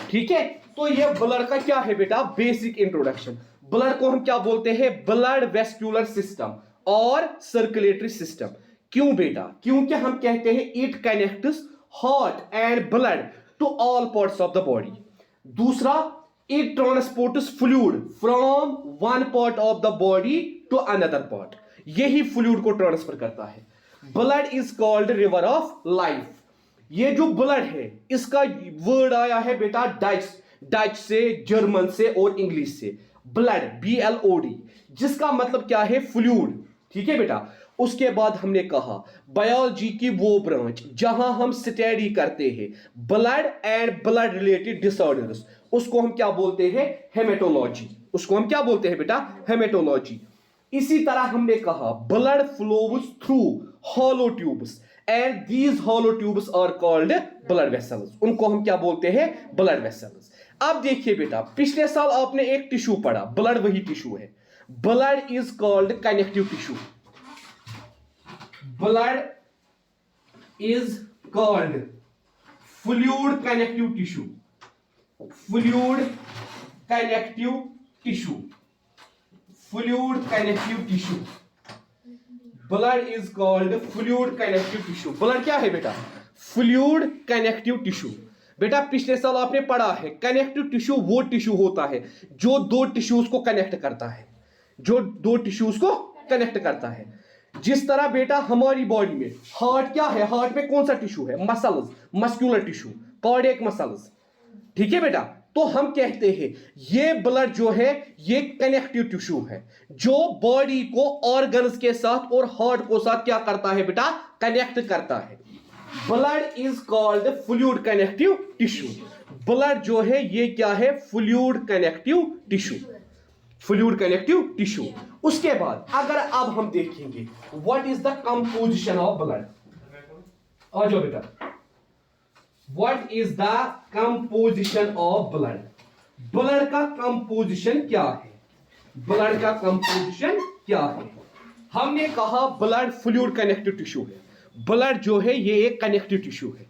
ठीक है, तो ये ब्लड का क्या है बेटा, बेसिक इंट्रोडक्शन। ब्लड को हम क्या बोलते हैं, ब्लड वेस्क्यूलर सिस्टम और सर्कुलेटरी सिस्टम। क्यों बेटा, क्योंकि हम कहते हैं it connects heart and blood to all parts of the body. दूसरा, it transports fluid from one part of the body to another part, यही फ्लूइड को ट्रांसफर करता है। Blood is called river of life. ये जो blood है इसका word आया है बेटा डच से, जर्मन से और इंग्लिश से। ब्लड, BLOD, जिसका मतलब क्या है, फ्लूइड। ठीक है बेटा। उसके बाद हमने कहा बायोलॉजी की वो ब्रांच जहां हम स्टडी करते हैं blood and blood related disorders, उसको हम क्या बोलते हैं, हेमेटोलॉजी। उसको हम क्या बोलते हैं बेटा, हेमेटोलॉजी। इसी तरह हमने कहा blood flows through hollow tubes and these hollow tubes are called blood vessels, उनको हम क्या बोलते हैं, ब्लड वेसल्स। अब देखिए बेटा, पिछले साल आपने एक टिश्यू पढ़ा, ब्लड वही टिश्यू है। Blood is called connective tissue. Blood is called fluid connective tissue. Fluid connective tissue, fluid connective tissue. Blood is called fluid connective tissue. Blood क्या है बेटा, फ्लूइड कनेक्टिव टिश्यू। बेटा पिछले साल आपने पढ़ा है कनेक्टिव टिश्यू वो टिश्यू होता है जो दो टिश्यूज को कनेक्ट करता है, जो दो टिश्यूज को कनेक्ट करता है। जिस तरह बेटा हमारी बॉडी में हार्ट क्या है, हार्ट में कौन सा टिश्यू है, muscles, muscular tissue, cardiac muscles. ठीक है बेटा, तो हम कहते हैं ये ब्लड जो है ये कनेक्टिव टिश्यू है जो बॉडी को ऑर्गन्स के साथ और हार्ट को साथ क्या करता है बेटा, कनेक्ट करता है। Blood is called fluid connective tissue. Blood जो है ये क्या है, fluid connective tissue, fluid connective tissue. उसके बाद अगर अब हम देखेंगे what is the composition of blood, आ जाओ बेटा, what is the composition of blood. Blood का कंपोजिशन क्या है, ब्लड का कंपोजिशन क्या है। हमने कहा ब्लड फ्लूइड कनेक्टिव टिश्यू है। ब्लड जो है ये एक कनेक्टिव टिश्यू है।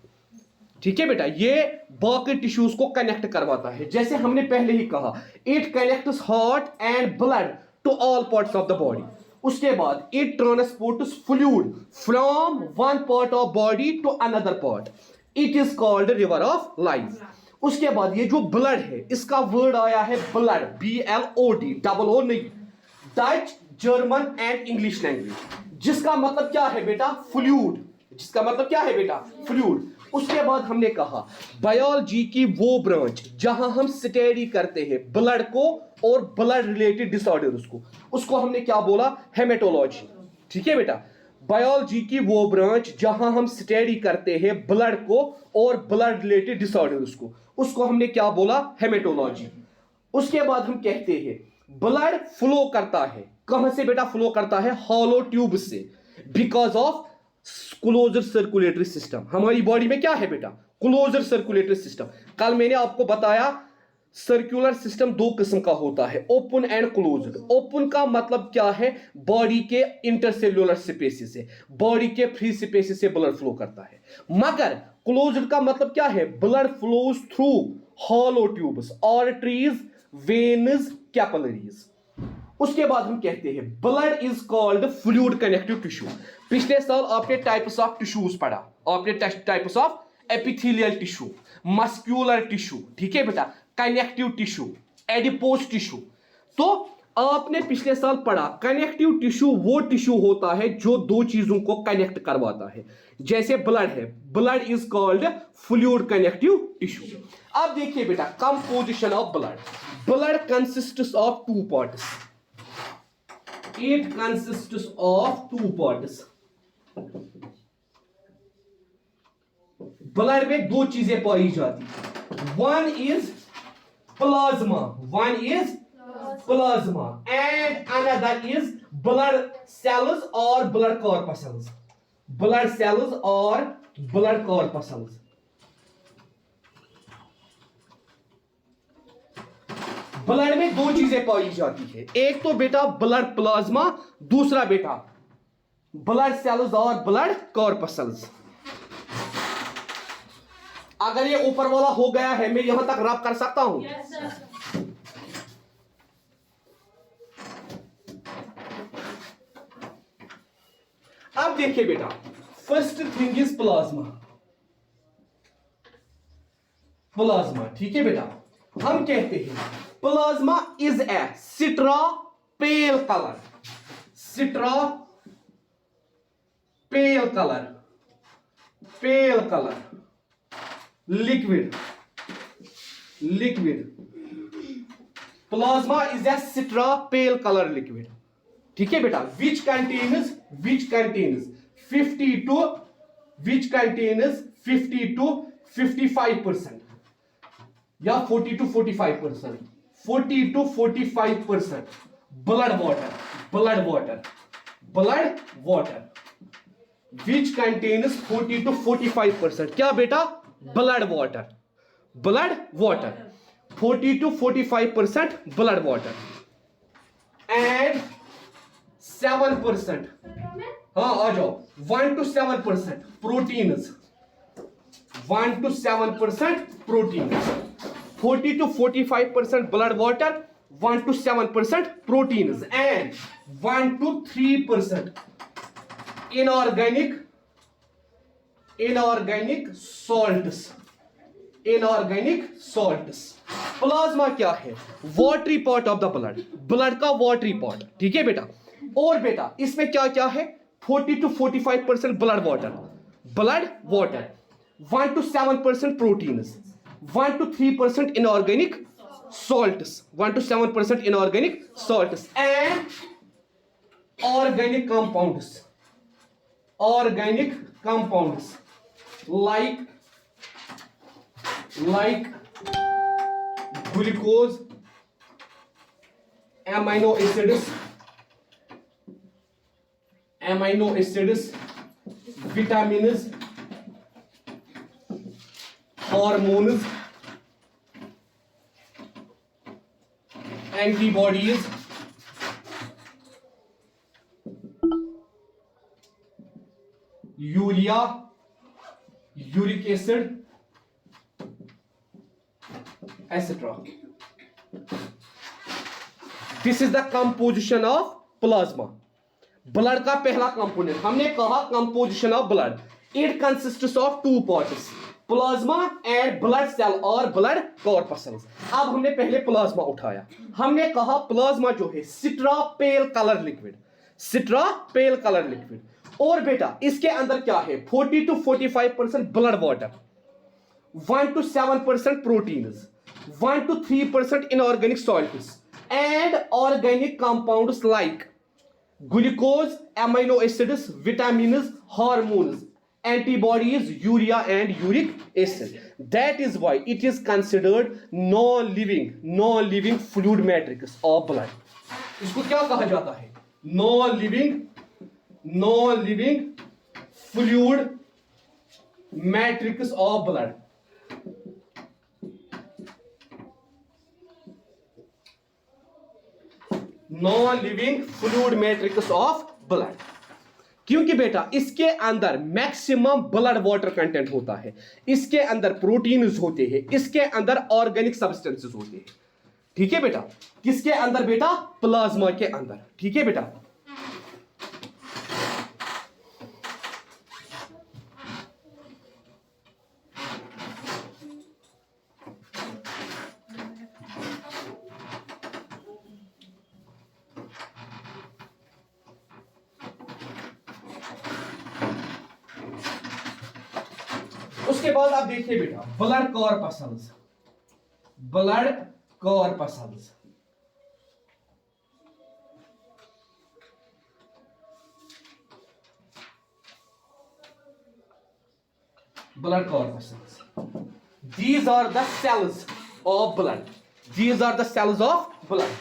ठीक है बेटा, ये बाकी टिश्यूज को कनेक्ट करवाता है। जैसे हमने पहले ही कहा it connects heart and blood to all parts of the body. उसके बाद it transports fluid from one part of body to another part, it is called river of life. उसके बाद ये जो ब्लड है इसका वर्ड आया है ब्लड, BLOD, डबल ओ नहीं, Dutch, German and English language, जिसका मतलब क्या है बेटा, फ्लूइड। जिसका मतलब क्या है बेटा, फ्लूइड। उसके बाद हमने कहा बायोलॉजी की वो ब्रांच जहां हम स्टडी करते हैं ब्लड को और ब्लड रिलेटेड डिसऑर्डर्स को, उसको हमने क्या बोला, हेमेटोलॉजी। ठीक है बेटा, बायोलॉजी की वो ब्रांच जहां हम स्टडी करते हैं ब्लड को और ब्लड रिलेटेड डिसऑर्डर्स को, उसको हमने क्या बोला, हेमेटोलॉजी। उसके बाद हम कहते हैं ब्लड फ्लो करता है, कहां से बेटा फ्लो करता है, हॉलो ट्यूब से, because of closer circulatory system. हमारी बॉडी में क्या है बेटा, क्लोजर सर्कुलेटरी सिस्टम। कल मैंने आपको बताया सर्कुलर सिस्टम दो किस्म का होता है, ओपन एंड क्लोज्ड। ओपन का मतलब क्या है, बॉडी के इंटरसेल्युलर स्पेसेस से, बॉडी के फ्री स्पेसेस से ब्लड फ्लो करता है। मगर क्लोज्ड का मतलब क्या है, blood flows through hollow tubes, arteries, veins, capillaries. उसके बाद हम कहते हैं blood is called fluid connective tissue. पिछले साल आपने टाइप्स ऑफ टिश्यूज पढ़ा, आपने types of epithelial tissue, muscular tissue, ठीक है बेटा, कनेक्टिव टिश्यू, एडिपोज टिश्यू। तो आपने पिछले साल पढ़ा कनेक्टिव टिश्यू वो टिश्यू होता है जो दो चीजों को कनेक्ट करवाता है। जैसे ब्लड है, blood is called fluid connective tissue. अब देखिए बेटा composition of blood. Blood consists of two parts, it consists of two parts। Blood में दो चीजें पाई जाती, one is plasma, one is plasma and another is blood cells और blood corpuscles, blood cells और blood corpuscles. Blood में दो चीजें पाई जाती है, एक तो बेटा ब्लड प्लाज्मा, दूसरा बेटा ब्लड सेल्स और ब्लड कॉर्पसल्स। अगर ये ऊपर वाला हो गया है, मैं यहां तक रब कर सकता हूं? अब देखिए बेटा, first thing is plasma. Plasma, ठीक है बेटा, हम कहते हैं plasma is a straw pale colour, straw pale colour, pale colour liquid, liquid. Plasma is a straw pale colour liquid, ठीक है बेटा, which contains 50 to which contains 50 to 55% या 40 to 45%, 40 to 45% blood water, blood water, blood water, which contains 40 to 45%, क्या बेटा? blood water, blood water, 40 to 45% blood water and 7%, हाँ आ जाओ, 1 to 7% proteins, 1 to 7% proteins, 40 to 45% blood water, 1 to 7% proteins and 1 to 3% inorganic salts, inorganic salts। Plasma क्या है? Watery part of the blood, blood का watery part, ठीक है बेटा। और बेटा इसमें क्या क्या है? 40 to 45% blood water, blood water, 1 to 7% proteins, 1 to 3% inorganic salts, 1 to 7% inorganic salts and organic compounds, organic compounds like glucose, amino acids, vitamins, hormones, antibodies, urea, uric acid, etc. This is the composition of plasma. Blood का पहला component हमने कहा, composition of blood, it consists of two parts, plasma and blood cell और blood corpuscles. अब हमने पहले plasma उठाया, हमने कहा प्लाज्मा जो है straw pale colour liquid, straw pale colour liquid. और बेटा इसके अंदर क्या है? 40 to 45% blood water, 1 to 7% proteins, 1 to 3% inorganic salts and organic compounds like glucose, amino acids, vitamins, hormones, antibodies, urea and uric acid. That is why it is considered non-living fluid matrix of blood. इसको क्या कहा जाता है? non-living fluid matrix of blood. non-living fluid matrix of blood, क्योंकि बेटा इसके अंदर maximum blood water content होता है, इसके अंदर प्रोटीन्स होते हैं, इसके अंदर ऑर्गेनिक सब्सटेंसेस होते हैं, ठीक है बेटा। किसके अंदर बेटा? प्लाज्मा के अंदर, ठीक है बेटा। उसके बाद आप देखिए बेटा blood corpuscles, blood corpuscles, blood corpuscles. These are the cells of blood. These are the cells of blood.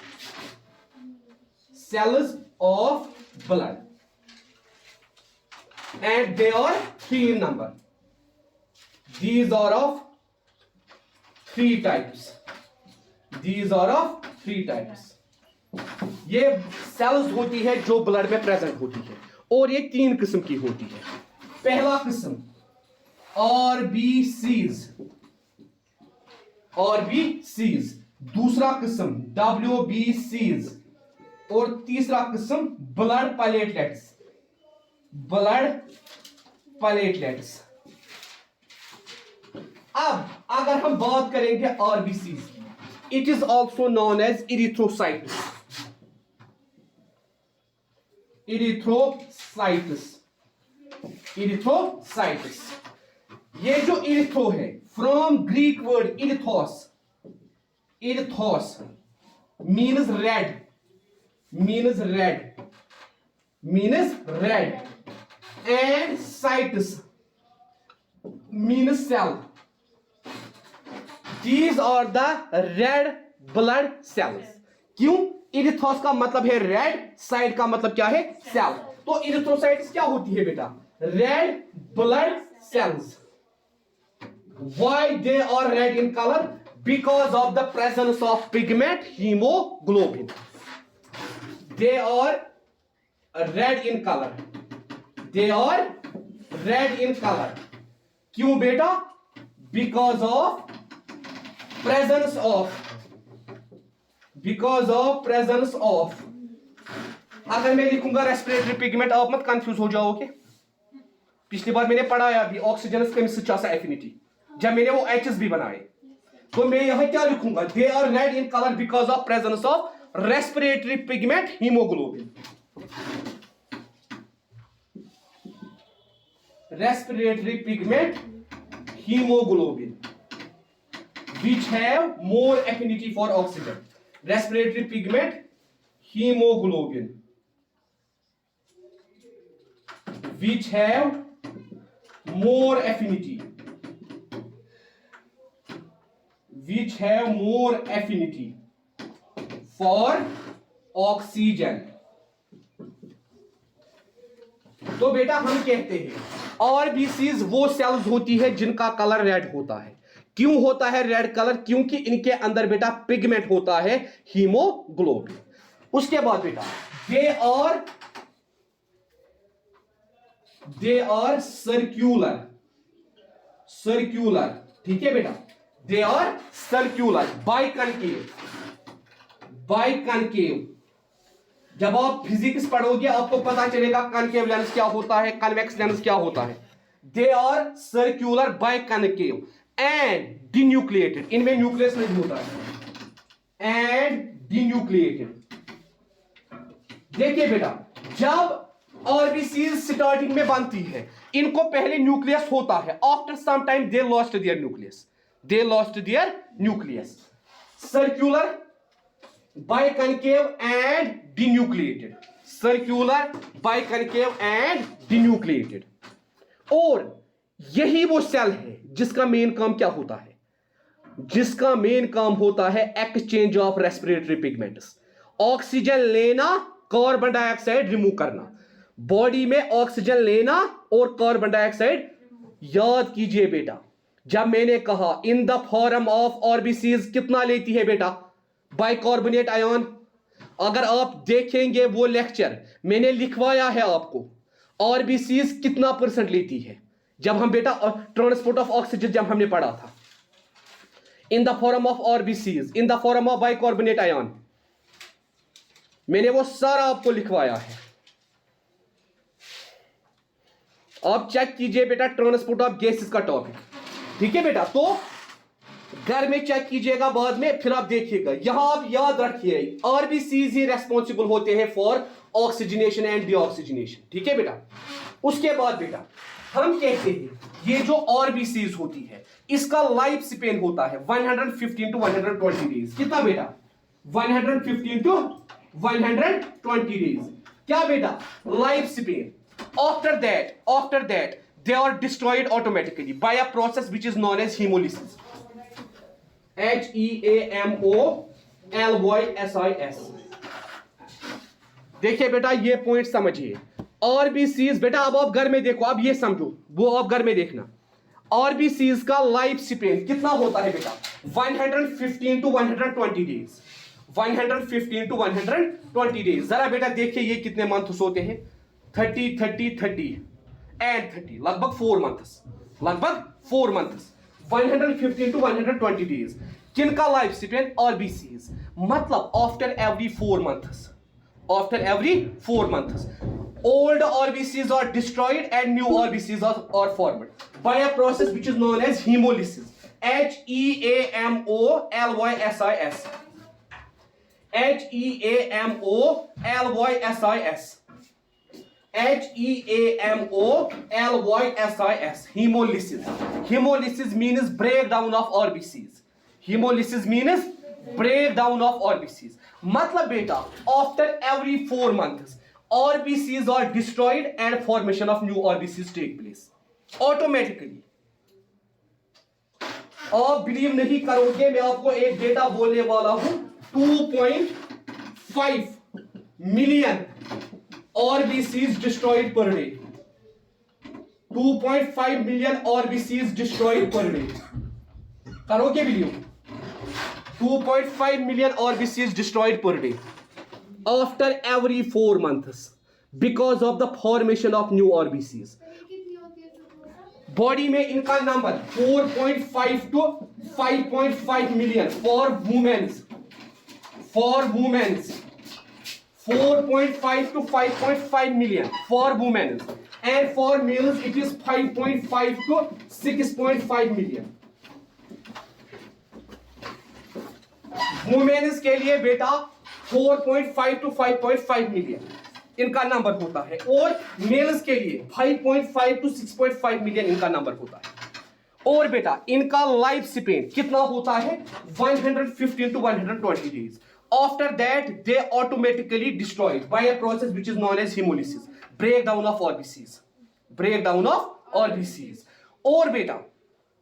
Cells of blood. And they are 3 in number. These are of 3 types. These are of 3 types. ये sales होती है जो blood में present होती है और ये 3 किस्म की होती है। पहला किस्म आरबीसीज, दूसरा किस्म डब्ल्यूबीसीज, और तीसरा किस्म ब्लड प्लेटलेट्स। अब अगर हम बात करेंगे RBCs, it is also known as erythrocytes. ये जो इरिथ्रो है, from Greek word erythros means red and cytes means cell. These are the red blood cells। क्यों? इरिथ्रोस का मतलब है रेड, साइट का मतलब क्या है? सेल। तो इरिथ्रोसाइट्स क्या होती है बेटा? Red blood cells. Why they are red in color? Because of the presence of pigment hemoglobin. They are red in color। क्यों बेटा? Because of presence of अगर मैं लिखूंगा रेस्पिरेटरी पिगमेंट, आप मत कंफ्यूज हो जाओगे। पिछली बार मैंने पढ़ाया भी ऑक्सीजन केमिस्ट्री एफिनिटी, जब मैंने वो एचएस भी बनाए। तो मैं यहां क्या लिखूंगा? They are red in colour because of presence of respiratory pigment haemoglobin. which have more affinity for oxygen। respiratory pigment hemoglobin which have more affinity for oxygen। तो बेटा हम कहते हैं आरबीसीज वो सेल्स होती है जिनका कलर रेड होता है। क्यों होता है रेड कलर? क्योंकि इनके अंदर बेटा पिगमेंट होता है हीमोग्लोबिन। उसके बाद बेटा दे आर सर्क्यूलर। ठीक है बेटा, दे आर सर्क्यूलर बाइकनकेव। जब आप फिजिक्स पढ़ोगे आपको पता चलेगा कनकेव लेंस क्या होता है, कन्वेक्स लेंस क्या होता है। They are circular biconcave and denucleated. इनमें न्यूक्लियस नहीं होता है। And denucleated. देखिए बेटा, जब आरबीसीज स्टार्टिंग में बनती है, इनको पहले न्यूक्लियस होता है। After some time they lost their nucleus. Circular, biconcave and denucleated. और यही वो सेल है जिसका मेन काम क्या होता है? जिसका मेन काम होता है exchange of respiratory pigments. Oxygen लेना, कार्बन डाइऑक्साइड रिमूव करना। बॉडी में ऑक्सीजन लेना और कार्बन डाइऑक्साइड। याद कीजिए बेटा, जब मैंने कहा in the form of RBCs कितना लेती है बेटा? Bicarbonate ion. अगर आप देखेंगे वो लेक्चर मैंने लिखवाया है आपको, आरबीसीज कितना परसेंट लेती है। जब हम बेटा ट्रांसपोर्ट ऑफ ऑक्सीजन जब हमने पढ़ा था, in the form of RBCs, in the form of bicarbonate ion, मैंने वो सारा आपको लिखवाया है। आप चेक कीजिए बेटा, ट्रांसपोर्ट ऑफ गैसेस का टॉपिक। ठीक है बेटा, तो घर में चेक कीजिएगा बाद में, फिर आप देखिएगा। यहां आप याद रखिए आरबीसीज ही रेस्पॉन्सिबल होते हैं फॉर ऑक्सीजनेशन एंड डीऑक्सीजनेशन। ठीक है बेटा, उसके बाद बेटा हम कहते हैं ये जो आरबीसीज होती है इसका लाइफ स्पेन होता है 115 टू 120 डेज। कितना बेटा? 115 टू 120 डेज। क्या बेटा? Life span. After that they are destroyed automatically by a process which is known as hemolysis। HEAMOLYSIS। देखिए बेटा, ये पॉइंट समझिए। आरबीसीज बेटा, अब आप घर में देखो, अब ये समझो, वो आप घर में देखना। आरबीसीज का लाइफ स्पेन कितना होता है बेटा? 115 टू 120 डेज। 115 to 120 days. जरा बेटा देखिए ये कितने मंथ्स होते हैं? 30 30 30 एंड 30, लगभग 4 मंथ्स। लगभग 4 months, 115 to 120 days. किनका लाइफ स्पेन? RBCs. मतलब after every 4 months. After every 4 months. Old RBCs are destroyed and new RBCs are formed by a process which is known as hemolysis. HEAMOLYSIS. HEAMOLYSIS. HEAMOLYSIS. Hemolysis. Hemolysis means breakdown of RBCs. Hemolysis means breakdown of RBCs. मतलब बेटा after every 4 months RBCs are destroyed and formation of new RBCs take place automatically. आप believe नहीं करोगे, मैं आपको एक data बोलने वाला हूं. 2.5 million RBCs destroyed per day. 2.5 million RBCs destroyed per day. करोगे believe? 2.5 million RBCs destroyed per day after every 4 months because of the formation of new RBCs. Body में इनका number 4.5 to 5.5 million for women's. 4.5 to 5.5 million for women, and for males it is 5.5 to 6.5 million. Women's के लिए बेटा 4.5 to 5.5 million इनका number होता है, और mails के लिए 5.5 to 6.5 मिलियन इनका नंबर होता है. और बेटा इनका लाइफ स्पेन कितना होता है? 115 to 120 days. After that they automatically destroyed by a process which is known as hemolysis, breakdown of RBCs. और बेटा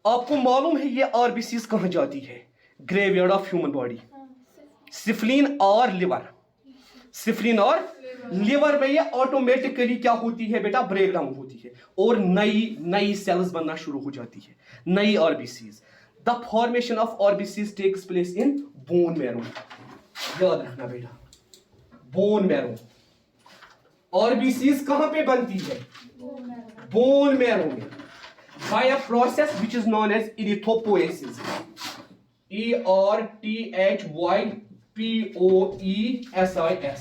आपको मालूम है ये RBCs कहां जाती है? Graveyard of human body. Spleen और लिवर में ये ऑटोमेटिकली क्या होती है बेटा? ब्रेकडाउन होती है और नई सेल्स बनना शुरू हो जाती है, नई RBCs. The formation of RBCs takes place in bone marrow. याद रखना बेटा, बोन मैरो. RBCs कहां पे बनती है? बोन मैरो में, by a process which is known as erythropoiesis. ERTHYPOESIS.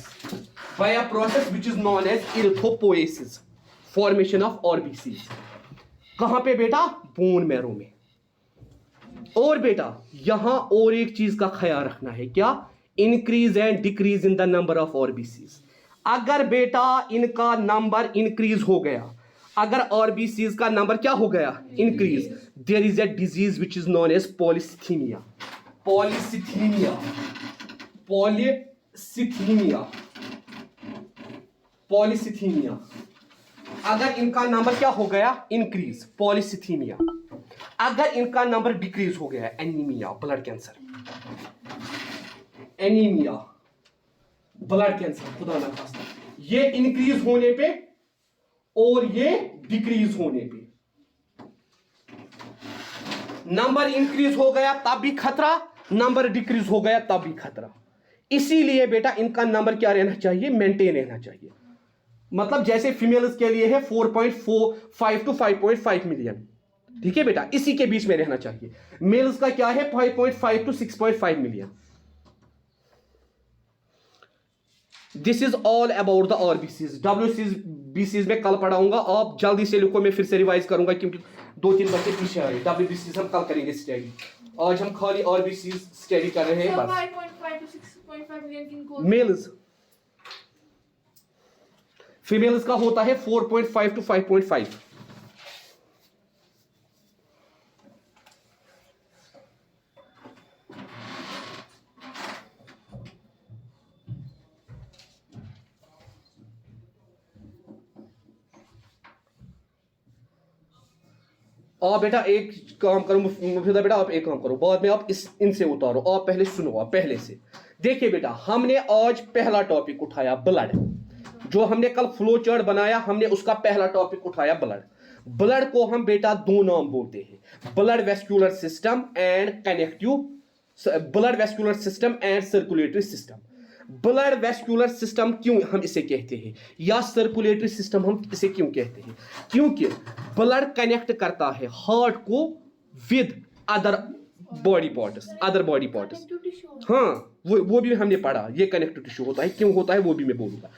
by a process which is known as erythropoiesis, formation of RBCs. कहां पे बेटा? बोन मैरो में. और बेटा यहां और एक चीज का ख्याल रखना है, क्या? Increase and decrease in the number of RBCs. अगर बेटा इनका नंबर इंक्रीज हो गया, अगर RBCs का नंबर क्या हो गया? Increase, there is a disease which is known as polycythemia. Polycythemia. अगर इनका नंबर क्या हो गया? Increase, polycythemia. अगर इनका नंबर डिक्रीज हो गया, anaemia, blood cancer. Anaemia, blood cancer, खुदा ना खास्ता. ये इंक्रीज होने पे और ये डिक्रीज होने पे. नंबर इंक्रीज हो गया तब भी खतरा, नंबर डिक्रीज हो गया तब भी खतरा. इसीलिए बेटा इनका नंबर क्या रहना चाहिए? मेंटेन रहना चाहिए. मतलब जैसे फीमेल्स के लिए है 4.45 to 5.5 मिलियन, ठीक है बेटा, इसी के बीच में रहना चाहिए. मेल्स का क्या है? 5.5 to 6.5 million. This is all about the RBCs. WBCs में कल पढ़ाऊंगा, आप जल्दी से लिखो, मैं फिर से रिवाइज करूंगा क्योंकि 2-3 बच्चे पीछे आए. WBCs हम कल करेंगे स्टडी, आज हम खाली RBCs स्टडी कर रहे हैं बस. 5.5 to 6.5 मिलियन किनको? मेल्स. फीमेल्स का होता है 4.5 to 5.5. आप बेटा एक काम करो मुफीदा बेटा, आप एक काम करो, बाद में आप इनसे उतारो, आप पहले सुनो, आप पहले से देखिए बेटा. हमने आज पहला टॉपिक उठाया ब्लड. जो हमने कल फ्लो चार्ट बनाया, हमने उसका पहला टॉपिक उठाया ब्लड. ब्लड को हम बेटा 2 नाम बोलते हैं, blood vascular system and connective, blood vascular system and circulatory system. Blood vascular system क्यों हम इसे कहते हैं, या सर्कुलेटरी सिस्टम हम इसे क्यों कहते हैं? क्योंकि ब्लड कनेक्ट करता है हार्ट को विद अदर बॉडी पार्ट्स, हाँ वो भी हमने पढ़ा, ये कनेक्टिव टिश्यू होता है, क्यों होता है वो भी मैं बोलूंगा।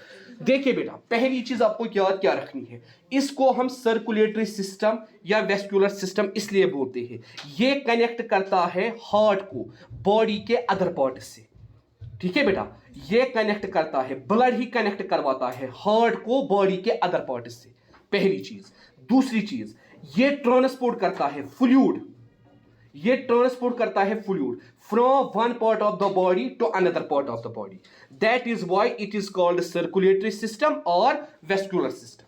देखिए बेटा, पहली चीज आपको याद क्या रखनी है, इसको हम सर्कुलेटरी सिस्टम या वेस्कुलर सिस्टम इसलिए बोलते हैं, ये कनेक्ट करता है हार्ट को बॉडी के अदर पार्ट से। ठीक है बेटा, ये कनेक्ट करता है, ब्लड ही कनेक्ट करवाता है हार्ट को बॉडी के अदर पार्ट से, पहली चीज। दूसरी चीज, ये ट्रांसपोर्ट करता है फ्लूइड, ये ट्रांसपोर्ट करता है fluid from one part of the body to another part of the body, that is why it is called circulatory system और वेस्कुलर सिस्टम।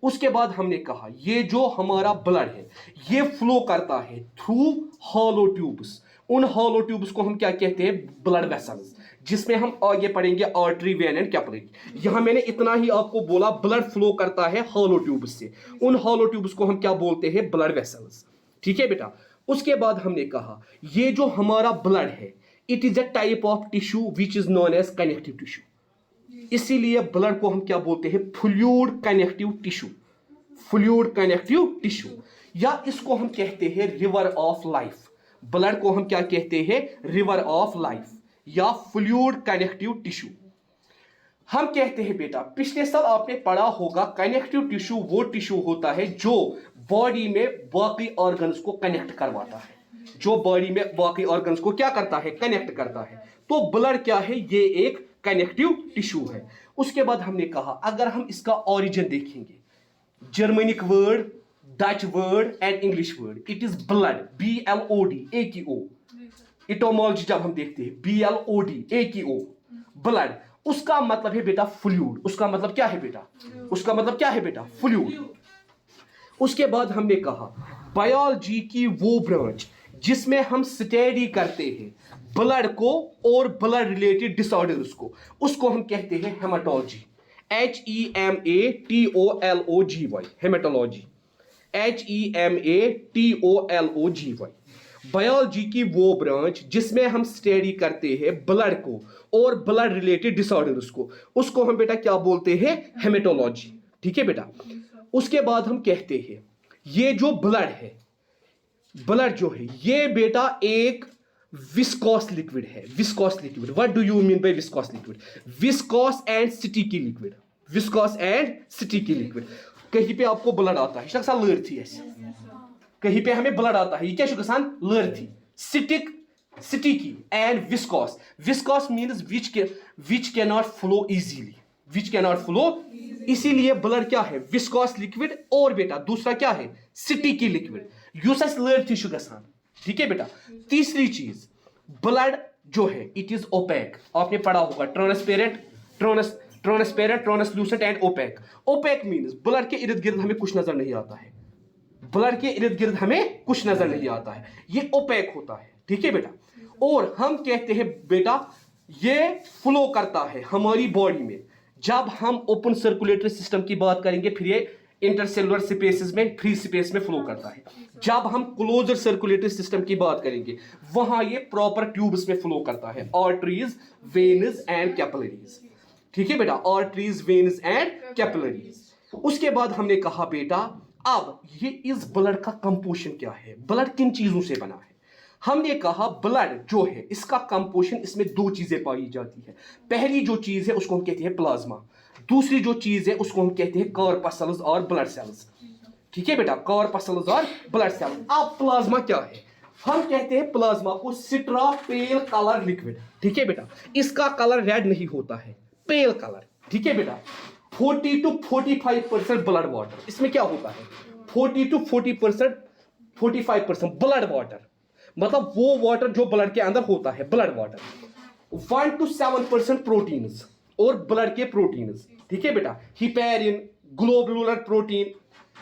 उसके बाद हमने कहा ये जो हमारा ब्लड है ये फ्लो करता है थ्रू हॉलो ट्यूब्स, उन हॉलो ट्यूब्स को हम क्या कहते हैं, ब्लड वेसल्स, जिसमें हम आगे पढ़ेंगे आर्टरी, वेन एंड कैपिलरी। यहां मैंने इतना ही आपको बोला, ब्लड फ्लो करता है हॉलो ट्यूब्स से, उन हॉलो ट्यूब्स को हम क्या बोलते हैं, ब्लड वेसल्स। ठीक है बेटा, उसके बाद हमने कहा ये जो हमारा ब्लड है it is a type of tissue which is known as connective tissue, इसीलिए ब्लड को हम क्या बोलते हैं, fluid connective tissue, fluid connective tissue, या इसको हम कहते हैं रिवर ऑफ लाइफ। ब्लड को हम क्या कहते हैं, रिवर ऑफ लाइफ या फ्लूइड कनेक्टिव टिश्यू। हम कहते हैं बेटा, पिछले साल आपने पढ़ा होगा कनेक्टिव टिश्यू वो टिश्यू होता है जो बॉडी में बाकी ऑर्गन्स को कनेक्ट करवाता है, जो बॉडी में बाकी ऑर्गन्स को क्या करता है, कनेक्ट करता है। तो ब्लड क्या है, ये एक कनेक्टिव टिश्यू है। उसके बाद हमने कहा अगर हम इसका ओरिजिन देखेंगे, Germanic word, Dutch word and English word, it is blood, BLOD, AKO। इटोमोलॉजी जब हम देखते हैं BLOD, AKO, ब्लड, उसका मतलब है बेटा फ्लूइड, उसका मतलब क्या है बेटा, उसका मतलब क्या है बेटा, फ्लूइड। उसके बाद हमने कहा बायोलॉजी की वो ब्रांच जिसमें हम स्टडी करते हैं ब्लड को और ब्लड रिलेटेड डिसऑर्डर्स को, उसको हम कहते हैं haematology, HEMATOLOGY, haematology, HEMATOLOGY। Biology की वो ब्रांच जिसमें हम स्टडी करते हैं ब्लड को और ब्लड रिलेटेड डिसऑर्डर्स को, उसको हम बेटा क्या बोलते हैं, हेमेटोलॉजी। ठीक है बेटा, उसके बाद हम कहते हैं ये जो ब्लड है, ब्लड जो है ये बेटा एक विस्कोस लिक्विड है, viscous liquid. What do you mean by viscous liquid, viscous and sticky liquid, viscous and sticky liquid. कहीं पे आपको ब्लड आता है, शख्सा लर थी ऐसे, कहीं पे हमें ब्लड आता है, ये क्या शुगसान लर थी, stick, sticky and viscous. Viscous means which can not flow easily, which can not flow, इसीलिए ब्लड क्या है, विस्कोस लिक्विड, और बेटा दूसरा क्या है, स्टिकी लिक्विड, यूसस लर थी शुगसान। ठीक है बेटा, तीसरी चीज ब्लड जो है इट इज ओपेक, आपने पढ़ा होगा transparent, transparent, translucent and opaque. Opaque means blood के इर्द गिर्द हमें कुछ नजर नहीं आता है, ब्लड के इर्द गिर्द हमें कुछ नजर नहीं आता है, ये ओपेक होता है। ठीक है बेटा, और हम कहते हैं बेटा ये फ्लो करता है हमारी बॉडी में। जब हम ओपन सर्कुलेटरी सिस्टम की बात करेंगे फिर ये इंटरसेलुलर स्पेसेस में, फ्री स्पेस में फ्लो करता है। जब हम क्लोजर सर्कुलेटरी सिस्टम की बात करेंगे वहां ये प्रॉपर ट्यूब्स में फ्लो करता है, आर्टरीज, वेन्स एंड कैपिलरीज। ठीक है बेटा, आर्टरीज, वेन्स एंड कैपिलरीज। उसके बाद हमने कहा बेटा अब ये इस ब्लड का कंपोजिशन क्या है, ब्लड किन चीजों से बना है। हमने कहा ब्लड जो है इसका कंपोजिशन, इसमें दो चीजें पाई जाती है। पहली जो चीज है उसको हम कहते हैं प्लाज्मा, दूसरी जो चीज है उसको हम कहते हैं कॉर्पस्कल्स और ब्लड सेल्स। ठीक है बेटा, कॉर्पस्कल्स और ब्लड सेल्स। अब प्लाज्मा क्या है, हम कहते हैं प्लाज्मा को सिट्रा पेल कलर लिक्विड। ठीक है बेटा, इसका कलर रेड नहीं होता है, पेल कलर। ठीक है बेटा, 40 to 45% ब्लड वाटर, इसमें क्या होता है 40 to 40%, 45% ब्लड वाटर, मतलब वो वाटर जो ब्लड के अंदर होता है, ब्लड वाटर। 1 to 7% प्रोटीन्स और ब्लड के प्रोटीन्स। ठीक है बेटा, हिपेरिन, ग्लोबुलर प्रोटीन।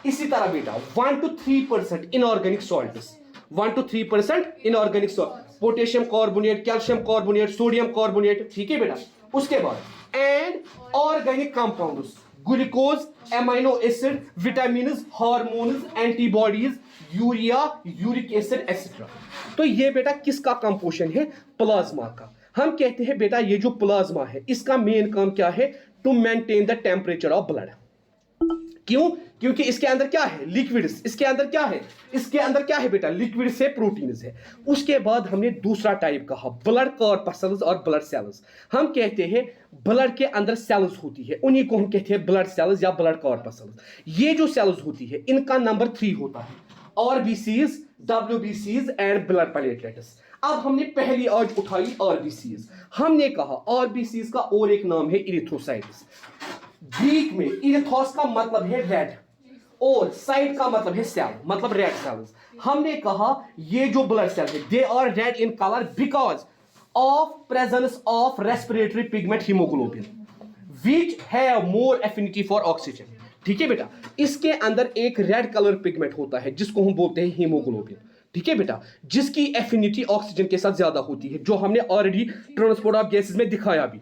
इसी तरह बेटा 1 to 3% inorganic salts, 1 to 3% inorganic salt, potassium carbonate, calcium carbonate, sodium carbonate. ठीक है बेटा, उसके बाद and organic compounds, glucose, amino acid, vitamins, hormones, antibodies, urea, uric acid etcetera. तो ये बेटा किसका कंपोजिशन है, प्लाज्मा का। हम कहते हैं बेटा ये जो प्लाज्मा है इसका मेन काम क्या है, to maintain the temperature of blood. क्यों? क्योंकि इसके अंदर क्या है, लिक्विड्स। इसके अंदर क्या है, इसके अंदर क्या है बेटा, लिक्विड से प्रोटीन्स है। उसके बाद हमने दूसरा टाइप कहा ब्लड कॉर्पस्कल्स और ब्लड सेल्स। हम कहते हैं ब्लड के अंदर सेल्स होती है, उन्हीं को हम कहते हैं ब्लड सेल्स या ब्लड कॉर्पस्कल्स। ये जो सेल्स होती है इनका नंबर 3 होता है, आरबीसीज, डब्ल्यूबीसीज एंड ब्लड प्लेटलेट्स। अब हमने पहली आज उठाई आरबीसीज। हमने कहा आरबीसीज का और एक नाम है इरिथ्रोसाइट्स। ग्रीक में इरिथोस का मतलब है रेड और साइट का मतलब है सेल, मतलब रेड सेल्स। हमने कहा ये जो ब्लड सेल्स है they are red in colour because of presence of respiratory pigment haemoglobin which have more affinity for oxygen. ठीक है बेटा, इसके अंदर एक रेड कलर पिगमेंट होता है जिसको हम बोलते हैं हीमोग्लोबिन। ठीक है बेटा, जिसकी एफिनिटी ऑक्सीजन के साथ ज्यादा होती है, जो हमने ऑलरेडी ट्रांसपोर्ट ऑफ गैसेस में दिखाया भी।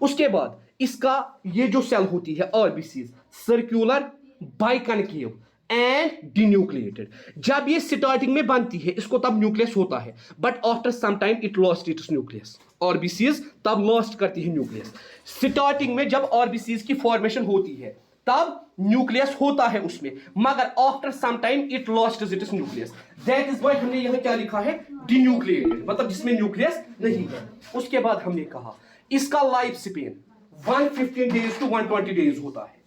उसके बाद इसका ये जो सेल होती है आरबीसीज, सर्कुलर, बाइकनकेव एंड डिन्यूक्लिएटेड। जब ये स्टार्टिंग में बनती है इसको तब न्यूक्लियस होता है, but after some time it lost its nucleus. RBCs तब लॉस्ट करती है न्यूक्लियस। स्टार्टिंग में जब आरबीसीज की फॉर्मेशन होती है तब न्यूक्लियस होता है उसमें, मगर after some time it lost its nucleus. That is why हमने यहां क्या लिखा है, डिन्यूक्लिएटेड, मतलब जिसमें न्यूक्लियस नहीं है। उसके बाद हमने कहा इसका life span 115 days to 120 days होता है।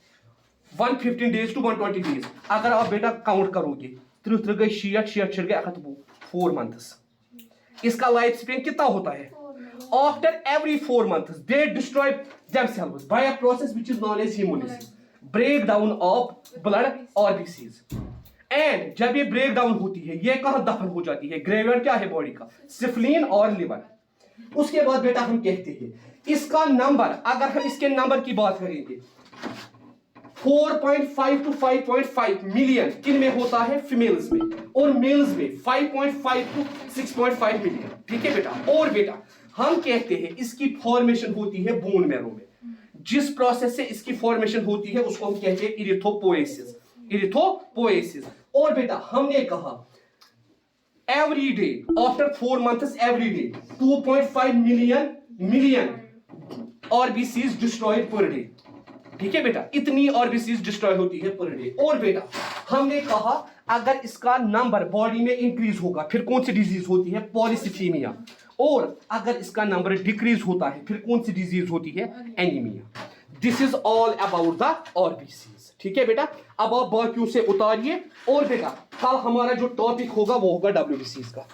115 डेज टू 120 डेज। अगर आप बेटा काउंट करोगे 3 गए 6 गए 4 मंथ्स। इसका लाइफ स्पेन कितना होता है? After every 4 months they destroy themselves by a process which is known as hemolysis, breakdown of blood RBCs। And जब ये ब्रेक डाउन होती है ये कहां दफन हो जाती है? ग्रेवियर क्या है बॉडी का? स्प्लीन और लिवर। उसके बाद बेटा हम कहते हैं इसका नंबर, अगर हम इसके नंबर की बात करेंगे 4.5 to 5.5 मिलियन किन में होता है? फीमेल्स में, और मेल्स में 5.5 to 6.5 मिलियन। ठीक है बेटा, और बेटा हम कहते हैं इसकी फॉर्मेशन होती है बोन मैरो में। जिस प्रोसेस से इसकी फॉर्मेशन होती है उसको हम कहते हैं इरिथ्रोपोएसिस। इरिथ्रोपोएसिस। और बेटा हमने कहा every day after 4 months every day 2.5 million RBCs destroyed per day. ठीक है बेटा, इतनी आरबीसीज डिस्ट्रॉय होती है पर डे। और बेटा हमने कहा अगर इसका नंबर बॉडी में इंक्रीज होगा फिर कौन सी डिजीज होती है? पॉलीसिथीमिया। और अगर इसका नंबर डिक्रीज होता है फिर कौन सी डिजीज होती है? Anaemia. This is all about the RBCs. ठीक है बेटा, अब आप बाकियों से उतारिए। और बेटा कल हमारा जो टॉपिक होगा वो होगा डब्ल्यूबीसीज का।